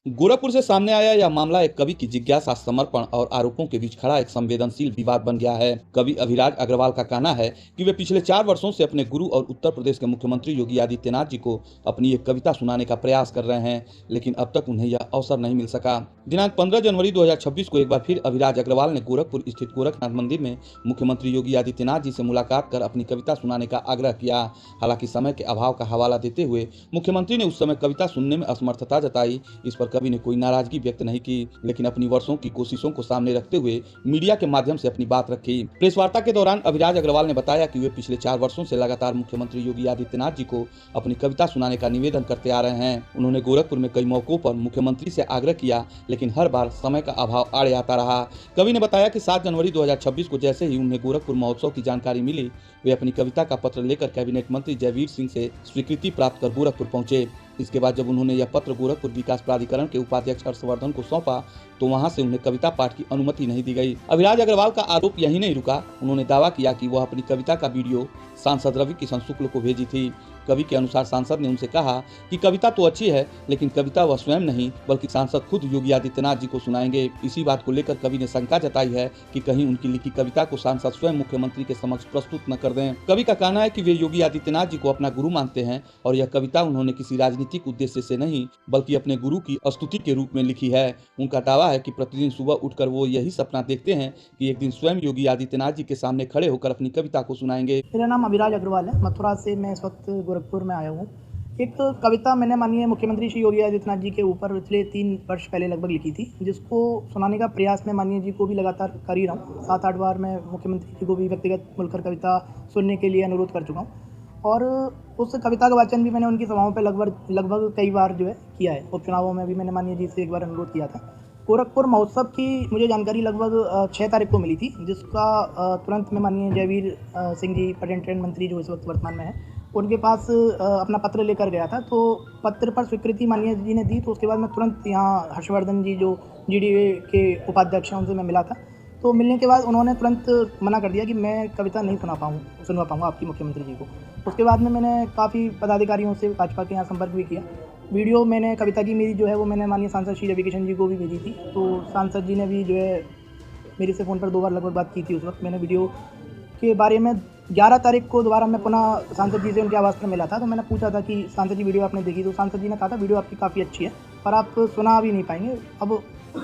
गोरखपुर से सामने आया यह मामला एक कवि की जिज्ञासा, समर्पण और आरोपों के बीच खड़ा एक संवेदनशील विवाद बन गया है। कवि अभिराज अग्रवाल का कहना है कि वे पिछले 4 वर्षों से अपने गुरु और उत्तर प्रदेश के मुख्यमंत्री योगी आदित्यनाथ जी को अपनी एक कविता सुनाने का प्रयास कर रहे हैं, लेकिन अब तक उन्हें यह अवसर नहीं मिल सका। दिनांक 15 जनवरी 2026 को एक बार फिर अभिराज अग्रवाल ने गोरखपुर स्थित गोरखनाथ मंदिर में मुख्यमंत्री योगी आदित्यनाथ जी से मुलाकात कर अपनी कविता सुनाने का आग्रह किया। हालांकि समय के अभाव का हवाला देते हुए मुख्यमंत्री ने उस समय कविता सुनने में असमर्थता जताई। इस पर कवि ने कोई नाराजगी व्यक्त नहीं की, लेकिन अपनी वर्षों की कोशिशों को सामने रखते हुए मीडिया के माध्यम से अपनी बात रखी। प्रेस वार्ता के दौरान अभिराज अग्रवाल ने बताया कि वे पिछले 4 वर्षों से लगातार मुख्यमंत्री योगी आदित्यनाथ जी को अपनी कविता सुनाने का निवेदन करते आ रहे हैं। उन्होंने गोरखपुर में कई मौकों पर मुख्यमंत्री से आग्रह किया, लेकिन हर बार समय का अभाव आड़े आता रहा। कवि ने बताया कि 7 जनवरी 2026 को जैसे ही उन्हें गोरखपुर महोत्सव की जानकारी मिली, वे अपनी कविता का पत्र लेकर कैबिनेट मंत्री जयवीर सिंह से स्वीकृति प्राप्त कर गोरखपुर पहुंचे। इसके बाद जब उन्होंने यह पत्र गोरखपुर विकास प्राधिकरण के उपाध्यक्ष हर्षवर्धन को सौंपा, तो वहां से उन्हें कविता पाठ की अनुमति नहीं दी गई। अभिराज अग्रवाल का आरोप यही नहीं रुका, उन्होंने दावा किया कि वह अपनी कविता का वीडियो सांसद रवि किशन शुक्ल को भेजी थी। कवि के अनुसार सांसद ने उनसे कहा कि कविता तो अच्छी है, लेकिन कविता वह स्वयं नहीं बल्कि सांसद खुद योगी आदित्यनाथ जी को सुनाएंगे। इसी बात को लेकर कवि ने शंका जताई है कि कहीं उनकी लिखी कविता को सांसद स्वयं मुख्यमंत्री के समक्ष प्रस्तुत न कर दें। कवि का कहना है कि वे योगी आदित्यनाथ जी को अपना गुरु मानते हैं और यह कविता उन्होंने किसी राजनीतिक उद्देश्य से नहीं बल्कि अपने गुरु की स्तुति के रूप में लिखी है। उनका दावा है कि प्रतिदिन सुबह उठकर वो यही सपना देखते हैं कि एक दिन स्वयं योगी आदित्यनाथ जी के सामने खड़े होकर अपनी कविता को सुनाएंगे। मेरा नाम अभिराज अग्रवाल है। मथुरा से मैं इस वक्त गोरखपुर में आया हूँ। एक कविता मैंने माननीय मुख्यमंत्री श्री योगी आदित्यनाथ जी के ऊपर पिछले 3 वर्ष पहले लगभग लिखी थी, जिसको सुनाने का प्रयास मैं माननीय जी को भी लगातार कर ही रहा हूँ। 7-8 बार मैं मुख्यमंत्री जी को भी व्यक्तिगत मिलकर कविता सुनने के लिए अनुरोध कर चुका हूँ और उस कविता का वाचन भी मैंने उनकी सभाओं पर लगभग कई बार जो है किया है। उपचुनावों में भी मैंने माननीय जी से एक बार अनुरोध किया था। गोरखपुर महोत्सव की मुझे जानकारी लगभग 6 तारीख को मिली थी, जिसका तुरंत मैं माननीय जयवीर सिंह जी पर्यटन मंत्री जो इस वक्त वर्तमान में है, उनके पास अपना पत्र लेकर गया था। तो पत्र पर स्वीकृति माननीय जी ने दी, तो उसके बाद मैं तुरंत यहाँ हर्षवर्धन जी जो जीडीए के उपाध्यक्ष हैं उनसे मैं मिला था। तो मिलने के बाद उन्होंने तुरंत मना कर दिया कि मैं कविता नहीं सुनवा पाऊँगा आपकी मुख्यमंत्री जी को। उसके बाद में मैंने काफ़ी पदाधिकारियों से भाजपा के यहाँ संपर्क भी किया। वीडियो मैंने कविता की मेरी जो है वो मैंने माननीय सांसद श्री रवि किशन जी को भी भेजी थी। तो सांसद जी ने भी जो है मेरे से फ़ोन पर 2 बार लगभग बात की थी। उस वक्त मैंने वीडियो के बारे में 11 तारीख को दोबारा मैं पुनः सांसद जी से उनके आवास पर मिला था। तो मैंने पूछा था कि सांसद जी वीडियो आपने देखी? तो सांसद जी ने कहा था वीडियो आपकी काफ़ी अच्छी है पर आप सुना भी नहीं पाएंगे। अब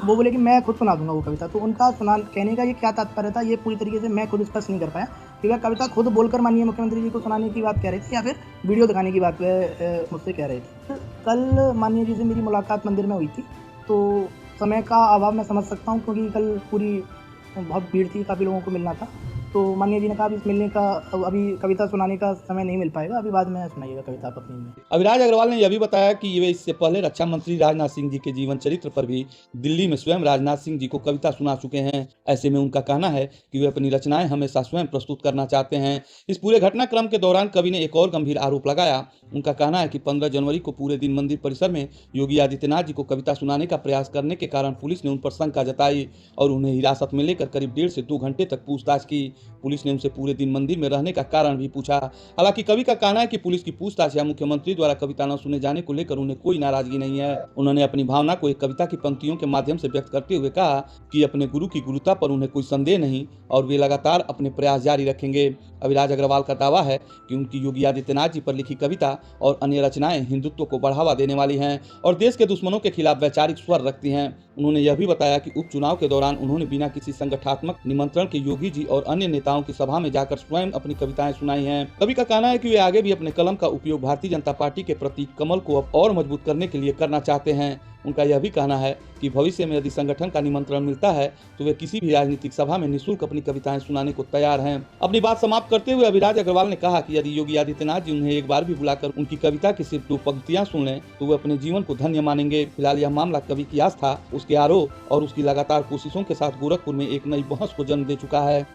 वो बोले कि मैं खुद सुना दूंगा वो कविता। तो उनका कहने का ये क्या तात्पर्य था, ये पूरी तरीके से मैं खुद स्पष्ट नहीं कर पाया कि वह कविता खुद बोलकर माननीय मुख्यमंत्री जी को सुनाने की बात कह रहे थे या फिर वीडियो दिखाने की बात मुझसे कह रहे थे। कल माननीय जी से मेरी मुलाकात मंदिर में हुई थी। तो समय का अभाव मैं समझ सकता हूँ, क्योंकि कल पूरी बहुत भीड़ थी, काफ़ी लोगों को मिलना था। तो माननीय जी ने कहा इस मिलने का अभी कविता सुनाने का समय नहीं मिल पाएगा, अभी बाद में सुनाइएगा कविता आप अपनी में। अभिराज अग्रवाल ने यह भी बताया कि वे इससे पहले रक्षा मंत्री राजनाथ सिंह जी के जीवन चरित्र पर भी दिल्ली में स्वयं राजनाथ सिंह जी को कविता सुना चुके हैं। ऐसे में उनका कहना है कि वे अपनी रचनाएं हमेशा स्वयं प्रस्तुत करना चाहते हैं। इस पूरे घटनाक्रम के दौरान कवि ने एक और गंभीर आरोप लगाया। उनका कहना है कि 15 जनवरी को पूरे दिन मंदिर परिसर में योगी आदित्यनाथ जी को कविता सुनाने का प्रयास करने के कारण पुलिस ने उन पर शंका जताई और उन्हें हिरासत में लेकर करीब 1.5 से 2 घंटे तक पूछताछ की। पुलिस ने उनसे पूरे दिन मंदिर में रहने का कारण भी पूछा। हालांकि कवि का कहना है कि पुलिस की पूछताछ या मुख्यमंत्री द्वारा कविता न सुने जाने को लेकर उन्हें कोई नाराजगी नहीं है। उन्होंने अपनी भावना को एक कविता की पंक्तियों के माध्यम से व्यक्त करते हुए कहा कि अपने गुरु की गुरुता पर उन्हें कोई संदेह नहीं और वे लगातार अपने प्रयास जारी रखेंगे। अभिराज अग्रवाल का दावा है कि उनकी योगी आदित्यनाथ जी पर लिखी कविता और अन्य रचनाएं हिंदुत्व को बढ़ावा देने वाली हैं और देश के दुश्मनों के खिलाफ वैचारिक स्वर रखती हैं। उन्होंने यह भी बताया कि उपचुनाव के दौरान उन्होंने बिना किसी संगठनात्मक निमंत्रण के योगी जी और अन्य नेताओं की सभा में जाकर स्वयं अपनी कविताएं सुनाई हैं। कवि का कहना है कि वे आगे भी अपने कलम का उपयोग भारतीय जनता पार्टी के प्रतीक कमल को और मजबूत करने के लिए करना चाहते हैं। उनका यह भी कहना है कि भविष्य में यदि संगठन का निमंत्रण मिलता है तो वे किसी भी राजनीतिक सभा में निःशुल्क अपनी कविताएं सुनाने को तैयार हैं। अपनी बात समाप्त करते हुए अभिराज अग्रवाल ने कहा कि यदि योगी आदित्यनाथ जी उन्हें एक बार भी बुलाकर उनकी कविता की सिर्फ 2 पंक्तियां सुन लें तो वे अपने जीवन को धन्य मानेंगे। फिलहाल यह मामला कवि की आस्था, उसके आरोप और उसकी लगातार कोशिशों के साथ गोरखपुर में एक नई बहस को जन्म दे चुका है।